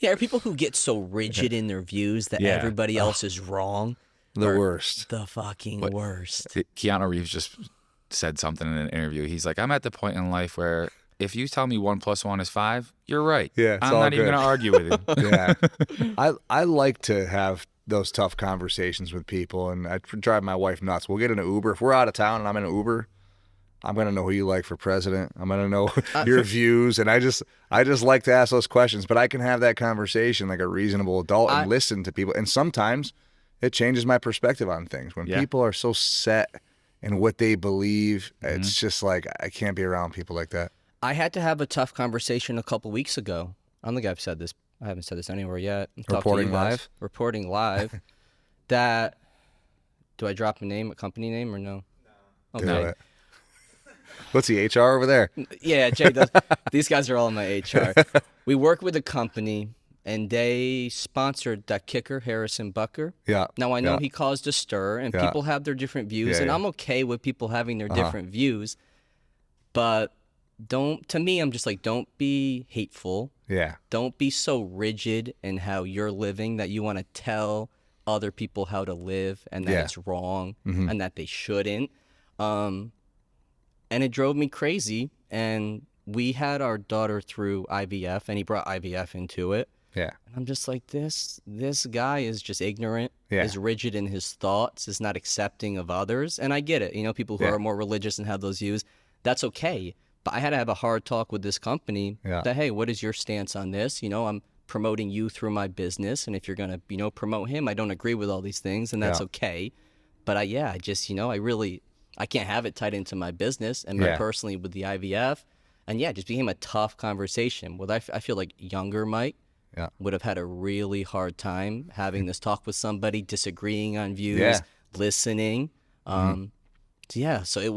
Yeah, are people who get so rigid in their views that everybody else is wrong. The worst. The fucking worst. Keanu Reeves just said something in an interview. He's like, I'm at the point in life where if you tell me 1 + 1 is 5, you're right. Yeah, it's I'm all not even good. going to argue with you. Yeah. I like to have those tough conversations with people, and I drive my wife nuts. We'll get in an Uber. If we're out of town and I'm in an Uber, I'm going to know who you like for president. I'm going to know your views, and I just like to ask those questions, but I can have that conversation like a reasonable adult and listen to people. And sometimes it changes my perspective on things. When people are so set in what they believe, it's just like I can't be around people like that. I had to have a tough conversation a couple weeks ago. I don't think I've said this. I haven't said this anywhere yet. Reporting live? Reporting live. That, do I drop a company name or no? Okay. Do it. What's the HR over there? Yeah, Jay does. These guys are all in my HR. We work with a company, and they sponsored that kicker, Harrison Butker. Yeah. Now, I know he caused a stir, and people have their different views, and I'm okay with people having their different views. But to me, I'm just like, don't be hateful. Yeah. Don't be so rigid in how you're living that you want to tell other people how to live and that it's wrong and that they shouldn't. And it drove me crazy. And we had our daughter through IVF, and he brought IVF into it. Yeah. And I'm just like, this guy is just ignorant, is rigid in his thoughts, is not accepting of others. And I get it. You know, people who are more religious and have those views, that's okay. But I had to have a hard talk with this company that, hey, what is your stance on this? You know, I'm promoting you through my business. And if you're going to, you know, promote him, I don't agree with all these things, and that's okay. But I just, you know, I can't have it tied into my business and my personally with the IVF. And it just became a tough conversation. I feel like younger Mike would have had a really hard time having this talk with somebody, disagreeing on views, listening. So it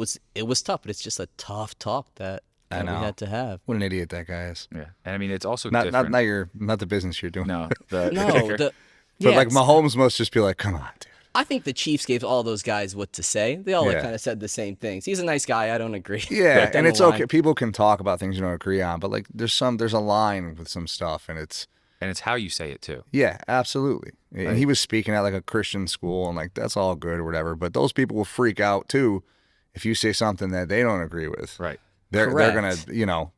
was tough, but it's just a tough talk that we had to have. What an idiot that guy is. Yeah, and I mean it's also not different. Not the business you're doing. No, but like Mahomes must just be like, come on, dude. I think the Chiefs gave all those guys what to say. They all kind of said the same things. He's a nice guy. I don't agree. Yeah, and it's okay. People can talk about things you don't agree on, but like there's a line with some stuff, and it's how you say it too. Yeah, absolutely. Right. And he was speaking at like a Christian school, and like that's all good or whatever. But those people will freak out too if you say something that they don't agree with. Right. They're gonna, you know.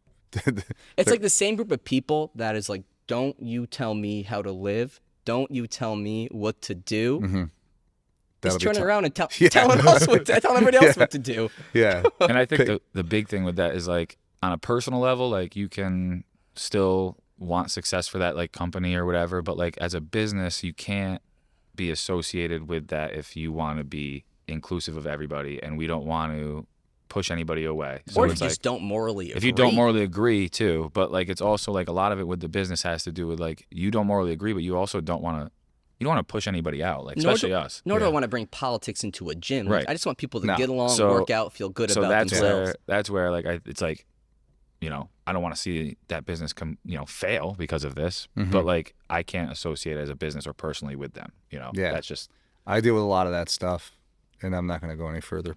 It's like the same group of people that is like, don't you tell me how to live. Don't you tell me what to do. Mm-hmm. He's turning around and telling everybody else what to do. Yeah. And I think the big thing with that is like on a personal level, like you can still want success for that like company or whatever, but like as a business, you can't be associated with that if you want to be inclusive of everybody, and we don't want to push anybody away. So or if you just don't morally agree. If you don't morally agree too, but like it's also like a lot of it with the business has to do with like you don't morally agree, but you also don't want to push anybody out, like especially us. Nor do I want to bring politics into a gym. Right. Like, I just want people to get along, work out, feel good about themselves. That's where like it's like, you know, I don't want to see that business fail because of this, but like I can't associate as a business or personally with them. You know, that's just. I deal with a lot of that stuff, and I'm not going to go any further.